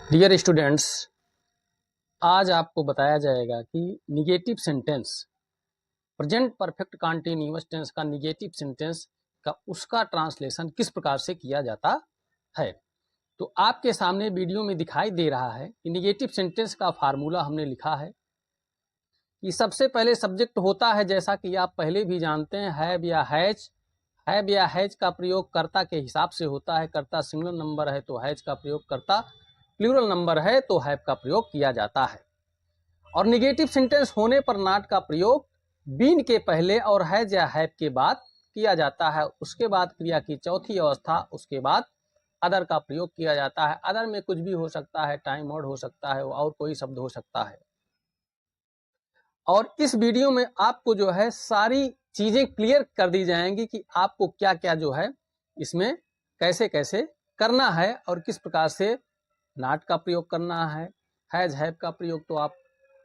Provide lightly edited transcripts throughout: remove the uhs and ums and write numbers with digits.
Dear students, आज आपको बताया जाएगा कि negative sentence, present perfect continuous tense का निगेटिव सेंटेंस का उसका ट्रांसलेशन किस प्रकार से किया जाता है। तो आपके सामने वीडियो में दिखाई दे रहा है कि निगेटिव सेंटेंस का फार्मूला हमने लिखा है कि सबसे पहले सब्जेक्ट होता है, जैसा कि आप पहले भी जानते हैं, हैव या हैज। हैव या हैज का प्रयोग कर्ता के हिसाब से होता है। कर्ता सिंगुलर नंबर है तो हैज का प्रयोग करता, प्लूरल नंबर है तो हैव का प्रयोग किया जाता है। और निगेटिव सेंटेंस होने पर नॉट का प्रयोग बीन के पहले और हैज या हैव के बाद किया जाता है। उसके बाद क्रिया की चौथी अवस्था, उसके बाद अदर का प्रयोग किया जाता है। अदर में कुछ भी हो सकता है, टाइम वर्ड हो सकता है और कोई शब्द हो सकता है। और इस वीडियो में आपको जो है सारी चीजें क्लियर कर दी जाएंगी कि आपको क्या क्या जो है इसमें कैसे कैसे करना है और किस प्रकार से नॉट का प्रयोग करना है। हैज हैव का प्रयोग तो आप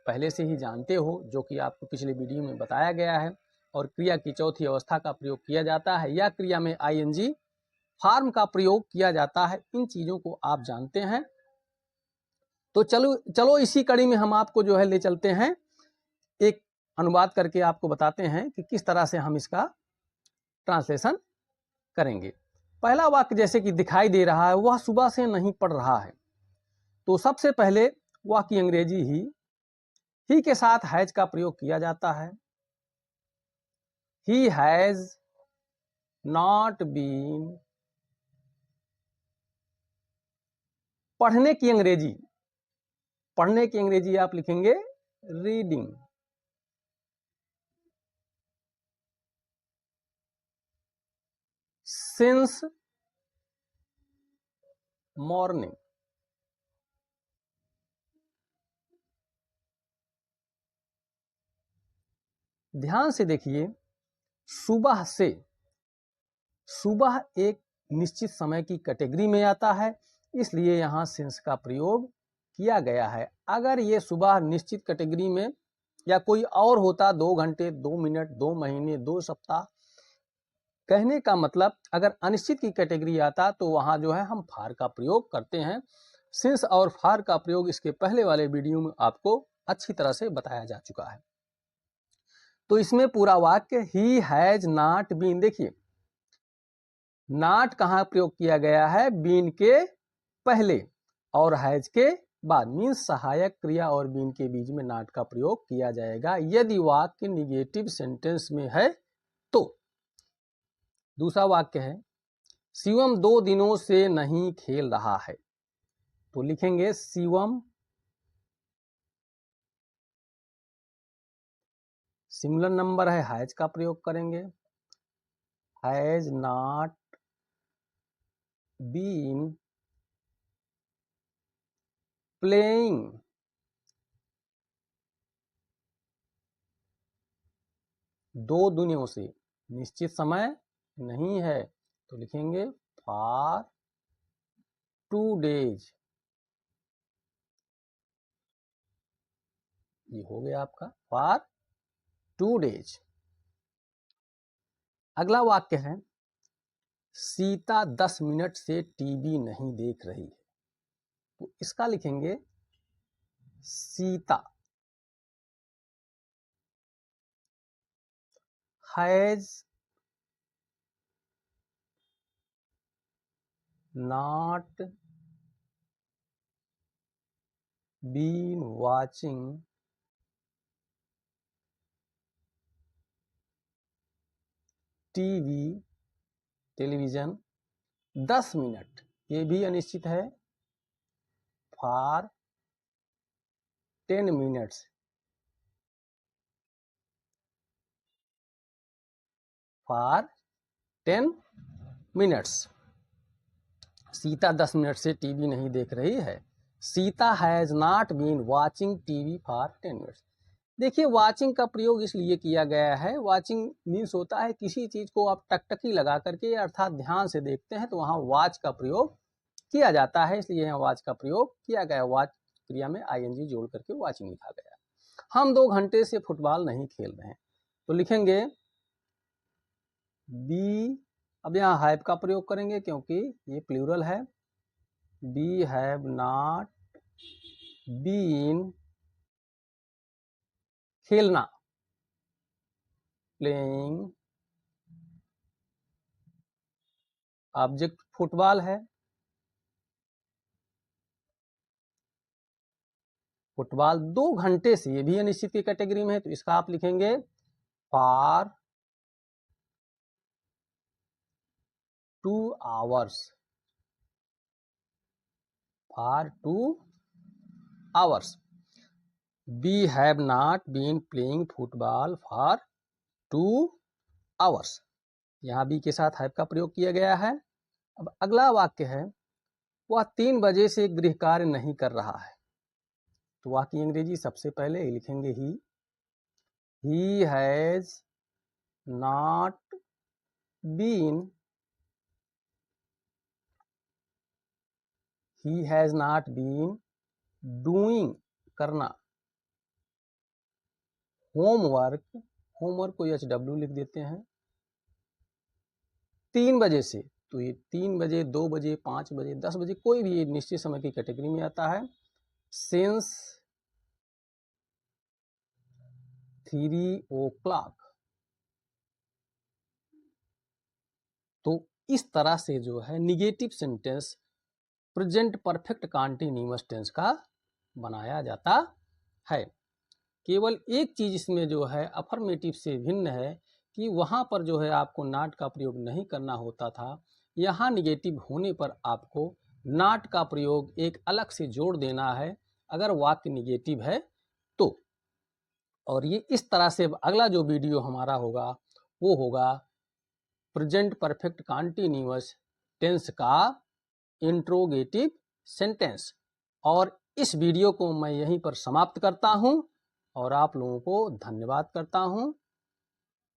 पहले से ही जानते हो, जो कि आपको पिछले वीडियो में बताया गया है। और क्रिया की चौथी अवस्था का प्रयोग किया जाता है या क्रिया में आईएनजी फॉर्म का प्रयोग किया जाता है। इन चीजों को आप जानते हैं। तो चलो इसी कड़ी में हम आपको जो है ले चलते हैं, एक अनुवाद करके आपको बताते हैं कि किस तरह से हम इसका ट्रांसलेशन करेंगे। पहला वाक्य जैसे कि दिखाई दे रहा है, वह सुबह से नहीं पढ़ रहा है। तो सबसे पहले वह की अंग्रेजी ही के साथ हैज का प्रयोग किया जाता है। He has not been. पढ़ने की अंग्रेजी आप लिखेंगे रीडिंग। Since morning. ध्यान से देखिए, सुबह से, सुबह एक निश्चित समय की कैटेगरी में आता है, इसलिए यहां सिंस का प्रयोग किया गया है। अगर ये सुबह निश्चित कैटेगरी में या कोई और होता, 2 घंटे, 2 मिनट, 2 महीने, 2 सप्ताह, कहने का मतलब अगर अनिश्चित की कैटेगरी आता तो वहां जो है हम फार का प्रयोग करते हैं। सिंस और फार का प्रयोग इसके पहले वाले वीडियो में आपको अच्छी तरह से बताया जा चुका है। तो इसमें पूरा वाक्य ही हैज नॉट बीन, देखिए नॉट कहां प्रयोग किया गया है, बीन के पहले और हैज के बाद, मीन्स सहायक क्रिया और बीन के बीच में नॉट का प्रयोग किया जाएगा यदि वाक्य निगेटिव सेंटेंस में है तो। दूसरा वाक्य है, शिवम 2 दिनों से नहीं खेल रहा है। तो लिखेंगे शिवम, सिंगुलर नंबर है, हैज का प्रयोग करेंगे। Has not been playing. 2 दिनों से, निश्चित समय नहीं है तो लिखेंगे फॉर 2 days। ये हो गया आपका फॉर 2 days। अगला वाक्य है, सीता 10 मिनट से टीवी नहीं देख रही है। तो इसका लिखेंगे Sita has not been watching TV, television 10 minute, ये भी अनिश्चित है, for 10 minutes। For 10 minutes। Sita 10 minute से टीवी नहीं देख रही है। Sita has not been watching TV for 10 minutes। देखिए, वॉचिंग का प्रयोग इसलिए किया गया है, वॉचिंग मीन्स होता है किसी चीज को आप टकटकी लगा करके अर्थात ध्यान से देखते हैं, तो वहां वॉच का प्रयोग किया जाता है, इसलिए यहाँ वॉच का प्रयोग किया गया। वॉच क्रिया में आईएनजी जोड़ करके वॉचिंग लिखा गया। हम 2 घंटे से फुटबॉल नहीं खेल रहे हैं, तो लिखेंगे बी। अब यहाँ हैव का प्रयोग करेंगे क्योंकि ये प्लूरल है। बी हैव नॉट बीन खेलना, प्लेइंग, ऑब्जेक्ट फुटबॉल है, फुटबॉल 2 घंटे से, ये भी अनिश्चित की कैटेगरी में है, तो इसका आप लिखेंगे for 2 hours, for 2 hours. We have not been playing football for 2 hours। यहाँ बी के साथ हैव का प्रयोग किया गया है। अब अगला वाक्य है, वह 3 बजे से गृह कार्य नहीं कर रहा है, तो वह की अंग्रेजी सबसे पहले लिखेंगे he has not been, he has not been doing करना, होमवर्क, होमवर्क को HW लिख देते हैं, 3 बजे से, तो ये 3 बजे, 2 बजे, 5 बजे, 10 बजे, कोई भी निश्चित समय की कैटेगरी में आता है। Since 3 o'clock। तो इस तरह से जो है negative sentence present perfect continuous tense का बनाया जाता है। केवल एक चीज इसमें जो है अफर्मेटिव से भिन्न है कि वहां पर जो है आपको नॉट का प्रयोग नहीं करना होता था, यहाँ निगेटिव होने पर आपको नॉट का प्रयोग एक अलग से जोड़ देना है अगर वाक्य निगेटिव है तो। और ये इस तरह से अगला जो वीडियो हमारा होगा वो होगा प्रेजेंट परफेक्ट कॉन्टिन्यूअस टेंस का इंट्रोगेटिव सेंटेंस। और इस वीडियो को मैं यहीं पर समाप्त करता हूं और आप लोगों को धन्यवाद करता हूं।